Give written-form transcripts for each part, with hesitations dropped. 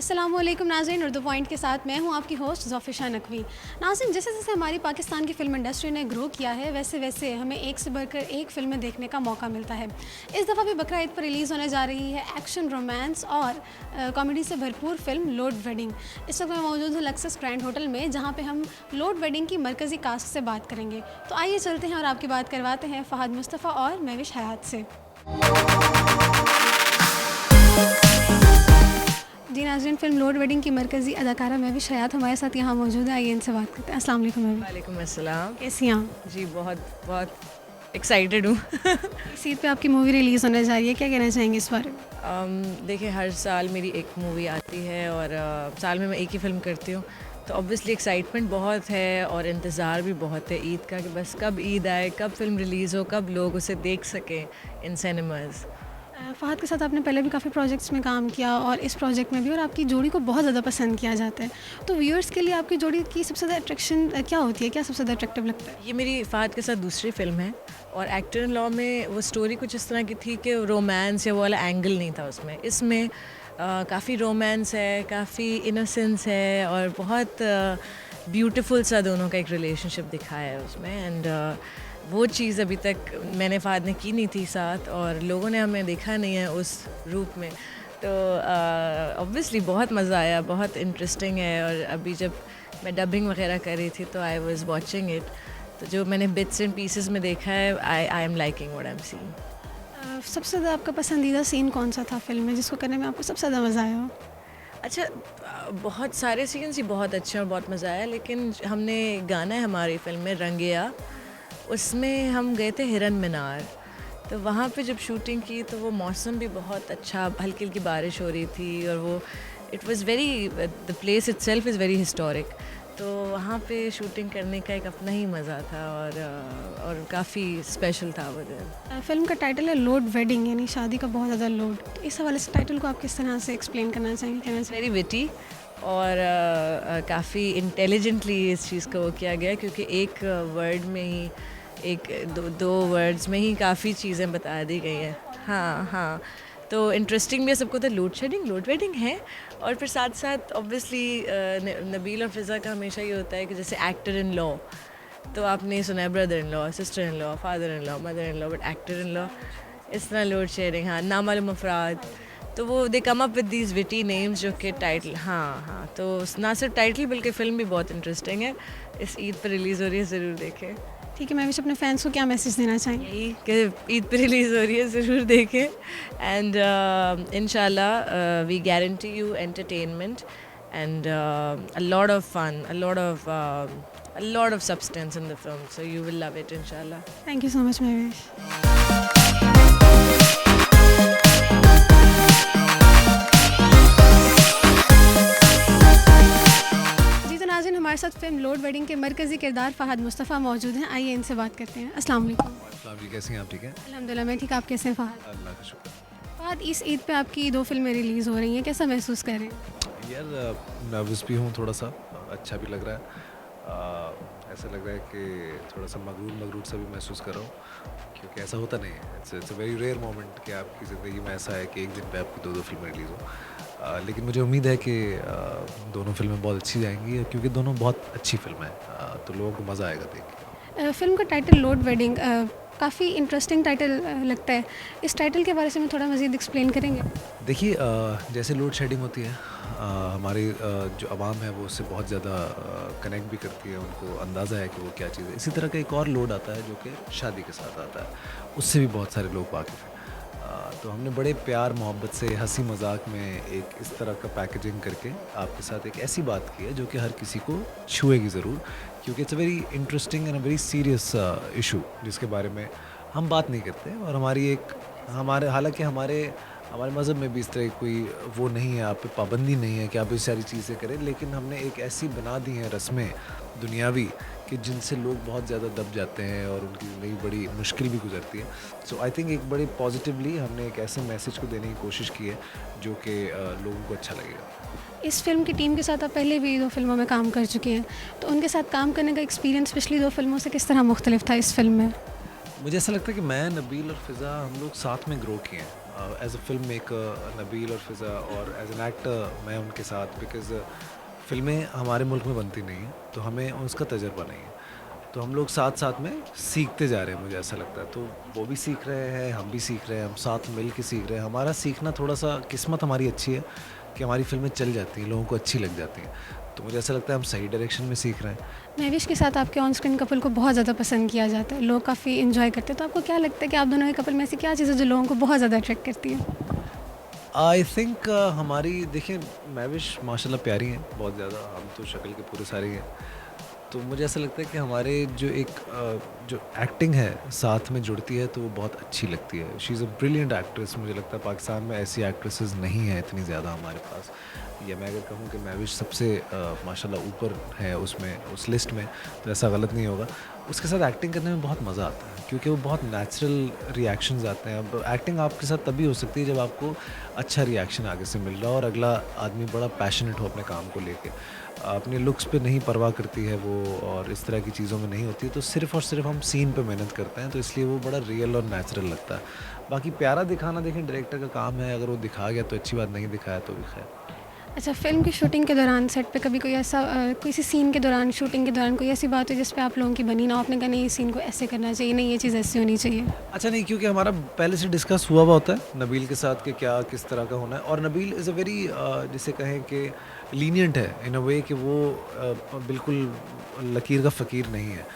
अस्सलामुअलैकुम नाज़रीन, उर्दू पॉइंट के साथ मैं हूं आपकी होस्ट ज़ोफ़िशा नकवी। नाज़रीन, जैसे जैसे हमारी पाकिस्तान की फ़िल्म इंडस्ट्री ने ग्रो किया है वैसे वैसे हमें एक से बढ़कर एक फ़िल्में देखने का मौका मिलता है। इस दफ़ा भी बकरा ईद पर रिलीज़ होने जा रही है एक्शन, रोमांस और कॉमेडी से भरपूर फ़िल्म लोड वेडिंग। इस वक्त मैं मौजूद हूँ लक्सस ग्रैंड होटल में, जहाँ पर हम लोड वेडिंग की मरकज़ी कास्ट से बात करेंगे। तो आइए चलते हैं और आपकी बात करवाते हैं फ़हद मुस्तफ़ा और महविश हयात से। जी नाज़रीन, फ़िल्म लोड वेडिंग की मरकज़ी अदाकारा महविश हयात हमारे साथ यहाँ मौजूद है। आइए इनसे बात करते हैं। अस्सलाम वालेकुम महविश। वालेकुम अस्सलाम। कैसी हैं आप? जी बहुत बहुत एक्साइटेड हूँ। इस ईद पे आपकी मूवी रिलीज़ होने जा रही है, क्या कहना चाहेंगे इस बारे में? देखिए, हर साल मेरी एक मूवी आती है और साल में मैं एक ही फ़िल्म करती हूँ, तो ऑब्वियसली एक्साइटमेंट बहुत है और इंतज़ार भी बहुत है ईद का कि बस कब ईद आए, कब फ़िल्म रिलीज़ हो, कब लोग उसे देख सकें इन सिनेमाज़। फ़हद के साथ आपने पहले भी काफ़ी प्रोजेक्ट्स में काम किया और इस प्रोजेक्ट में भी, और आपकी जोड़ी को बहुत ज़्यादा पसंद किया जाता है। तो व्यूअर्स के लिए आपकी जोड़ी की सबसे ज़्यादा अट्रैक्शन क्या होती है? क्या सबसे ज़्यादा अट्रैक्टिव लगता है? ये मेरी फ़हद के साथ दूसरी फ़िल्म है और एक्टर इन लॉ में वो स्टोरी कुछ इस तरह की थी कि रोमांस या वो वाला एंगल नहीं था उसमें। इसमें काफ़ी रोमांस है, काफ़ी इनोसेंस है और बहुत ब्यूटीफुल सा दोनों का एक रिलेशनशिप दिखाया है उसमें। एंड वो चीज़ अभी तक मैंने फ़हद ने की नहीं थी साथ, और लोगों ने हमें देखा नहीं है उस रूप में। तो ऑब्वियसली बहुत मज़ा आया, बहुत इंटरेस्टिंग है। और अभी जब मैं डबिंग वगैरह कर रही थी तो आई वाज वाचिंग इट, तो जो मैंने बिट्स एंड पीसेस में देखा है, I am liking what I am seeing. सबसे ज़्यादा आपका पसंदीदा सीन कौन सा था फ़िल्म में, जिसको करने में आपको सबसे ज़्यादा मज़ा आया हो? अच्छा, बहुत सारे सीन्स ही बहुत अच्छे और बहुत मज़ा आया, लेकिन हमने गाना है हमारी फ़िल्म में रंगिया, उसमें हम गए थे हिरन मीनार। तो वहाँ पे जब शूटिंग की तो वो मौसम भी बहुत अच्छा, हल्की हल्की बारिश हो रही थी और वो it was very, the place itself is very historic. तो वहाँ पे शूटिंग करने का एक अपना ही मज़ा था और काफ़ी स्पेशल था वो दिन। फ़िल्म का टाइटल है लोड वेडिंग, यानी शादी का बहुत ज़्यादा लोड। तो इस हवाले से टाइटल को आप किस तरह से एक्सप्लेन करना चाहेंगे, कहना चाहेंगे? वेरी विटी और काफ़ी इंटेलिजेंटली इस चीज़ को वो किया गया, क्योंकि एक वर्ड में ही दो वर्ड्स में ही काफ़ी चीज़ें बता दी गई हैं। हाँ हाँ, तो इंटरेस्टिंग भी है सबको। तो लोड वेडिंग है, और फिर साथ साथ ऑब्वियसली नबील और फ़िज़ा का हमेशा ये होता है कि जैसे एक्टर इन लॉ, तो आपने सुना है brother in law, sister in law, father in law, mother in law, but actor in law इस तरह लोड शेयरिंग। हाँ, नामालूम अफराद, तो वो they come up with these witty names जो कि टाइटल। हाँ, तो ना सिर्फ टाइटल बल्कि फ़िल्म भी बहुत इंटरेस्टिंग है। इस ईद पर रिलीज़ हो रही है, ज़रूर देखें। ठीक है, मैं भी अपने फैंस को क्या मैसेज देना चाहेंगे? यही कि ईद पर रिलीज़ हो रही है, ज़रूर देखें। एंड इंशाल्लाह we guarantee you entertainment and a lot of fun, a lot of substance in the film, so you will love it inshallah. Thank you so much Mahvish. हमारे साथ फिल्म लोड वेडिंग के मरकज़ी किरदार फ़हद मुस्तफ़ा मौजूद हैं। आइए इनसे बात करते हैं। अस्सलाम वालेकुम। अस्सलाम जी, कैसी हैं आप? ठीक है, अल्हम्दुलिल्लाह मैं ठीक। आप कैसे हैं फ़हद? अल्लाह का शुक्र। फ़हद, इस ईद पे आपकी 2 फिल्में रिलीज़ हो रही हैं, कैसा महसूस कर रहे हैं? यार नर्वस भी हूँ थोड़ा सा, अच्छा भी लग रहा है। ऐसा लग रहा है कि थोड़ा सा मगरूर सा भी महसूस कर रहा हूँ, क्योंकि ऐसा होता नहीं है। It's a very rare moment कि आपकी ज़िंदगी में ऐसा है कि एक दिन पे आपकी 2 फिल्में रिलीज़ हो। लेकिन मुझे उम्मीद है कि दोनों फिल्में बहुत अच्छी जाएंगी, क्योंकि दोनों बहुत अच्छी फिल्में हैं, तो लोगों को मज़ा आएगा देख के। फ़िल्म का टाइटल लोड वेडिंग काफ़ी इंटरेस्टिंग टाइटल लगता है। इस टाइटल के बारे में थोड़ा मज़ीद एक्सप्लेन करेंगे? देखिए, जैसे लोड शेडिंग होती है, हमारी जो आवाम है वो उससे बहुत ज़्यादा कनेक्ट भी करती है, उनको अंदाज़ा है कि वो क्या चीज़ है। इसी तरह का एक और लोड आता है जो कि शादी के साथ आता है, उससे भी बहुत सारे लोग वाकिफ़ हैं। तो हमने बड़े प्यार मोहब्बत से, हंसी मजाक में एक इस तरह का पैकेजिंग करके आपके साथ एक ऐसी बात की है जो कि हर किसी को छुएगी ज़रूर, क्योंकि it's a very interesting and a very serious issue जिसके बारे में हम बात नहीं करते। और हालांकि हमारे मज़हब में भी इस तरह की कोई वो नहीं है, आप पे पाबंदी नहीं है कि आप इस सारी चीज़ें करें, लेकिन हमने एक ऐसी बना दी हैं रस्में दुनियावी कि जिनसे लोग बहुत ज़्यादा दब जाते हैं और उनकी ज़िंदगी बड़ी मुश्किल भी गुजरती है। सो आई थिंक एक बड़ी पॉजिटिवली हमने एक ऐसे मैसेज को देने की कोशिश की है जो कि लोगों को अच्छा लगेगा। इस फिल्म की टीम के साथ आप पहले भी 2 फिल्मों में काम कर चुके हैं, तो उनके साथ काम करने का एक्सपीरियंस पिछली 2 फिल्मों से किस तरह मुख्तलिफ था इस फिल्म में? मुझे ऐसा लगता है कि मैं, नबील और फ़िज़ा हम लोग साथ में ग्रो किए हैं। As a film maker Nabeel और फ़िज़ा और एज एन एक्टर मैं उनके साथ, बिकॉज़ फ़िल्में हमारे मुल्क में बनती नहीं हैं तो हमें उसका तजर्बा नहीं है, तो हम लोग साथ साथ में सीखते जा रहे हैं, मुझे ऐसा लगता है। तो वो भी सीख रहे हैं, हम भी सीख रहे हैं, हम साथ मिल के सीख रहे हैं। हमारा सीखना थोड़ा सा, किस्मत हमारी अच्छी है कि हमारी फ़िल्में चल जाती हैं, लोगों को अच्छी लग जाती हैं, तो मुझे ऐसा लगता है हम सही डायरेक्शन में सीख रहे हैं। महविश के साथ आपके ऑन स्क्रीन कपल को बहुत ज़्यादा पसंद किया जाता है, लोग काफ़ी इन्जॉय करते हैं, तो आपको क्या लगता है कि आप दोनों के कपल में ऐसी क्या चीज़ है जो लोगों को बहुत ज़्यादा अट्रैक्ट करती है? आई थिंक हमारी, देखिए महविश माशाल्लाह प्यारी हैं बहुत ज़्यादा, हम तो शक्ल के पूरे सारे ही हैं, तो मुझे ऐसा लगता है कि हमारे जो एक जो एक्टिंग है साथ में जुड़ती है तो वो बहुत अच्छी लगती है। She is a brilliant actress, मुझे लगता है पाकिस्तान में ऐसी एक्ट्रेसेस नहीं हैं इतनी ज़्यादा हमारे पास, या मैं अगर कहूँ कि महविश सबसे माशाल्लाह ऊपर है उसमें, उस लिस्ट में, तो ऐसा गलत नहीं होगा। उसके साथ एक्टिंग करने में बहुत मज़ा आता है क्योंकि वो बहुत नेचुरल रिएक्शंस आते हैं। अब एक्टिंग आपके साथ तभी हो सकती है जब आपको अच्छा रिएक्शन आगे से मिल रहा हो और अगला आदमी बड़ा पैशनेट हो अपने काम को लेके, अपने लुक्स पे नहीं परवाह करती है वो और इस तरह की चीज़ों में नहीं होती है, तो सिर्फ़ और सिर्फ हम सीन पे मेहनत करते हैं, तो इसलिए वो बड़ा रियल और नेचुरल लगता है। बाकी प्यारा दिखाना, देखें डायरेक्टर का काम है, अगर वो दिखा गया तो अच्छी बात, नहीं दिखाया तो भी खैर। अच्छा, फ़िल्म की शूटिंग के दौरान सेट पे कभी कोई ऐसा किसी सीन के दौरान, शूटिंग के दौरान कोई ऐसी बात हो जिस पे आप लोगों की बनी ना हो, आपने कहा नहीं इस सीन को ऐसे करना चाहिए, नहीं ये चीज़ ऐसी होनी चाहिए? अच्छा नहीं, क्योंकि हमारा पहले से डिस्कस हुआ होता है नबील के साथ कि क्या किस तरह का होना है, और नबील इज़ अ वेरी, जिसे कहें कि लीनियंट है इन अ वे कि वो बिल्कुल लकीर का फ़कीर नहीं है,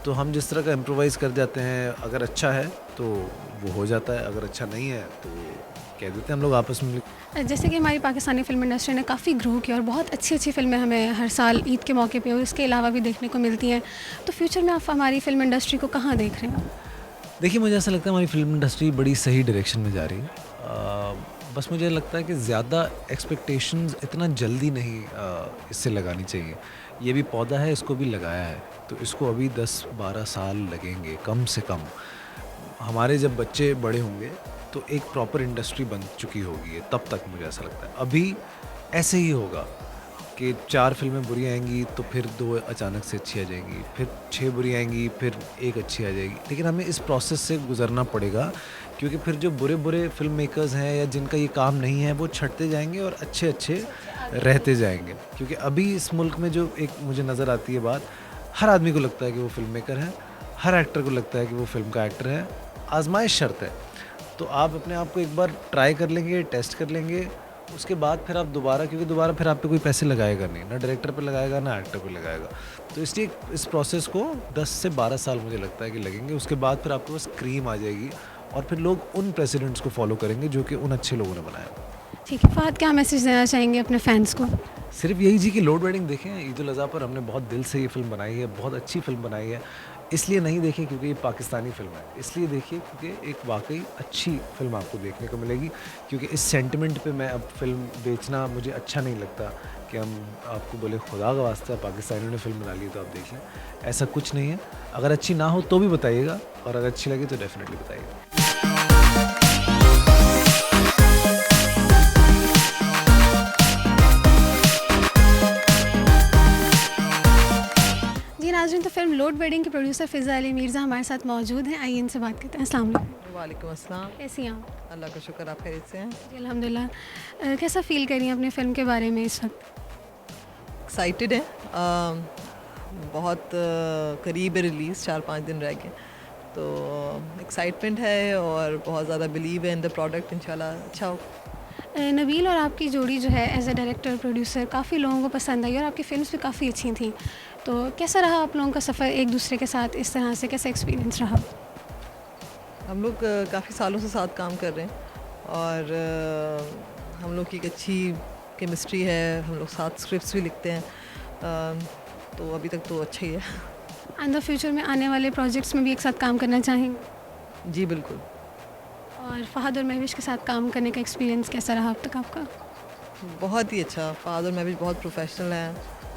तो हम जिस तरह का इम्प्रोवाइज़ कर जाते हैं, अगर अच्छा है तो वो हो जाता है, अगर अच्छा नहीं है तो कह देते हैं हम लोग आपस में। जैसे कि हमारी पाकिस्तानी फ़िल्म इंडस्ट्री ने काफ़ी ग्रो किया और बहुत अच्छी अच्छी फ़िल्में हमें हर साल ईद के मौके पे और इसके अलावा भी देखने को मिलती हैं, तो फ्यूचर में आप हमारी फ़िल्म इंडस्ट्री को कहाँ देख रहे हैं? देखिए मुझे ऐसा लगता है हमारी फिल्म इंडस्ट्री बड़ी सही डायरेक्शन में जा रही है, बस मुझे लगता है कि ज़्यादा एक्सपेक्टेशंस इतना जल्दी नहीं इससे लगानी चाहिए। ये भी पौधा है, इसको भी लगाया है, तो इसको अभी 10-12 साल लगेंगे कम से कम। हमारे जब बच्चे बड़े होंगे तो एक प्रॉपर इंडस्ट्री बन चुकी होगी, तब तक मुझे ऐसा लगता है। अभी ऐसे ही होगा कि 4 फिल्में बुरी आएंगी तो फिर 2 अचानक से अच्छी आ जाएंगी, फिर 6 बुरी आएंगी, फिर 1 अच्छी आ जाएगी, लेकिन हमें इस प्रोसेस से गुजरना पड़ेगा क्योंकि फिर जो बुरे बुरे फिल्म मेकर्स हैं या जिनका ये काम नहीं है वो छटते जाएंगे और अच्छे अच्छे रहते जाएंगे। क्योंकि अभी इस मुल्क में जो एक मुझे नज़र आती है बात, हर आदमी को लगता है कि वो फिल्म मेकर है, हर एक्टर को लगता है कि वो फिल्म का एक्टर है। आजमाइश शर्त है, तो आप अपने आप को एक बार ट्राई कर लेंगे, टेस्ट कर लेंगे, उसके बाद फिर आप दोबारा, क्योंकि दोबारा फिर आप पे कोई पैसे लगाएगा नहीं, ना डायरेक्टर पे लगाएगा ना एक्टर पे लगाएगा, तो इसलिए इस प्रोसेस को 10 से 12 साल मुझे लगता है कि लगेंगे। उसके बाद फिर आपके पास क्रीम आ जाएगी और फिर लोग उन प्रेसिडेंट्स को फॉलो करेंगे जो कि उन अच्छे लोगों ने बनाया। ठीक है फ़हद, क्या मैसेज देना चाहेंगे अपने फैंस को? सिर्फ यही जी कि लोड वेडिंग देखें, ईद उल अज़हा पर हमने बहुत दिल से ये फिल्म बनाई है, बहुत अच्छी फिल्म बनाई है। इसलिए नहीं देखें क्योंकि ये पाकिस्तानी फिल्म है, इसलिए देखिए क्योंकि एक वाकई अच्छी फिल्म आपको देखने को मिलेगी। क्योंकि इस सेंटिमेंट पे मैं अब फिल्म बेचना मुझे अच्छा नहीं लगता कि हम आपको बोले खुदा का वास्ता पाकिस्तानियों ने फिल्म बना ली तो आप देख लें, ऐसा कुछ नहीं है। अगर अच्छी ना हो तो भी बताइएगा और अगर अच्छी लगे तो डेफिनेटली बताइएगा। जी नाज़रीन, तो फिल्म लोड वेडिंग के प्रोड्यूसर फ़िज़ा अली मिर्ज़ा हमारे साथ मौजूद हैं, आइए इनसे बात करते हैं। अस्सलाम वालेकुम। वालेकुम अस्सलाम। कैसी हैं आप? अल्लाह का शुक्र, आप खैरियत से हैं? जी अल्हम्दुलिल्लाह। कैसा फ़ील कर रही हैं अपनी फ़िल्म के बारे में इस वक्त? एक्साइटेड है, बहुत करीब है रिलीज़, 4-5 दिन रह गए, तो एक्साइटमेंट है और बहुत ज़्यादा बिलीव है इन द प्रोडक्ट, इंशाल्लाह अच्छा हो। नबील और आपकी जोड़ी जो है एज ए डायरेक्टर प्रोड्यूसर काफ़ी लोगों को पसंद आई और आपकी फिल्म्स भी काफ़ी अच्छी थी, तो कैसा रहा आप लोगों का सफ़र एक दूसरे के साथ, इस तरह से कैसा एक्सपीरियंस रहा? हम लोग काफ़ी सालों से साथ काम कर रहे हैं और हम लोग की एक अच्छी केमिस्ट्री है, हम लोग साथ स्क्रिप्ट्स भी लिखते हैं, तो अभी तक तो अच्छा ही है। एंड द फ्यूचर में आने वाले प्रोजेक्ट्स में भी एक साथ काम करना चाहेंगे? जी बिल्कुल। और फ़हद और महविश के साथ काम करने का एक्सपीरियंस कैसा रहा अब तक आपका? बहुत ही अच्छा, फ़हद और महविश बहुत प्रोफेशनल हैं,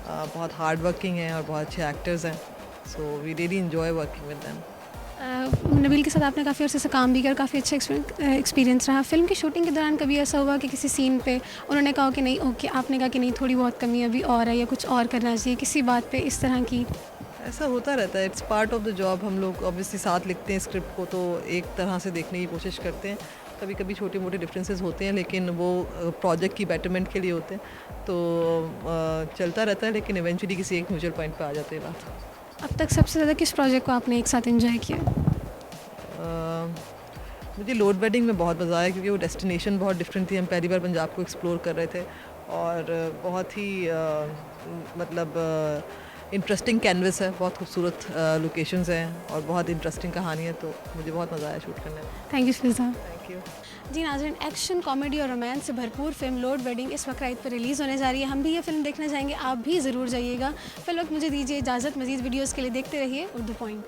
बहुत हार्ड वर्किंग हैं और बहुत अच्छे एक्टर्स हैं, so we really enjoy working with them. Nabeel के साथ आपने काफ़ी अर्से से काम भी किया, काफ़ी अच्छा एक्सपीरियंस रहा। फिल्म की शूटिंग के दौरान कभी ऐसा हुआ कि किसी सीन पे उन्होंने कहा कि नहीं ओके, आपने कहा कि नहीं थोड़ी बहुत कमी अभी और है या कुछ और करना चाहिए किसी बात पे, इस तरह की? ऐसा होता रहता है, it's part of the job. हम लोग ऑब्वियसली साथ लिखते हैं स्क्रिप्ट को, तो एक तरह से देखने की कोशिश करते हैं, कभी कभी छोटे मोटे डिफरेंसेस होते हैं, लेकिन वो प्रोजेक्ट की बेटरमेंट के लिए होते हैं, तो चलता रहता है, लेकिन इवेंचुअली किसी एक म्यूचुअल पॉइंट पे आ जाते हैं बात। अब तक सबसे ज़्यादा किस प्रोजेक्ट को आपने एक साथ एंजॉय किया? मुझे लोड वेडिंग में बहुत मज़ा आया, क्योंकि वो डेस्टिनेशन बहुत डिफरेंट थी। हम पहली बार पंजाब को एक्सप्लोर कर रहे थे, और बहुत ही मतलब इंटरेस्टिंग कैनवस है, बहुत खूबसूरत लोकेशंस हैं और बहुत इंटरेस्टिंग कहानी है, तो मुझे बहुत मज़ा आया शूट करने में। Thank you Fiza. Thank you. जी नाज़रीन, एक्शन, कॉमेडी और रोमांस से भरपूर फिल्म लोड वेडिंग इस वक्त पर रिलीज़ होने जा रही है। हम भी ये फिल्म देखना चाहेंगे, आप भी ज़रूर जाइएगा। फिल वक्त मुझे दीजिए इजाज़त, मज़ीद वीडियोज़ के लिए देखते रहिए उर्दू पॉइंट।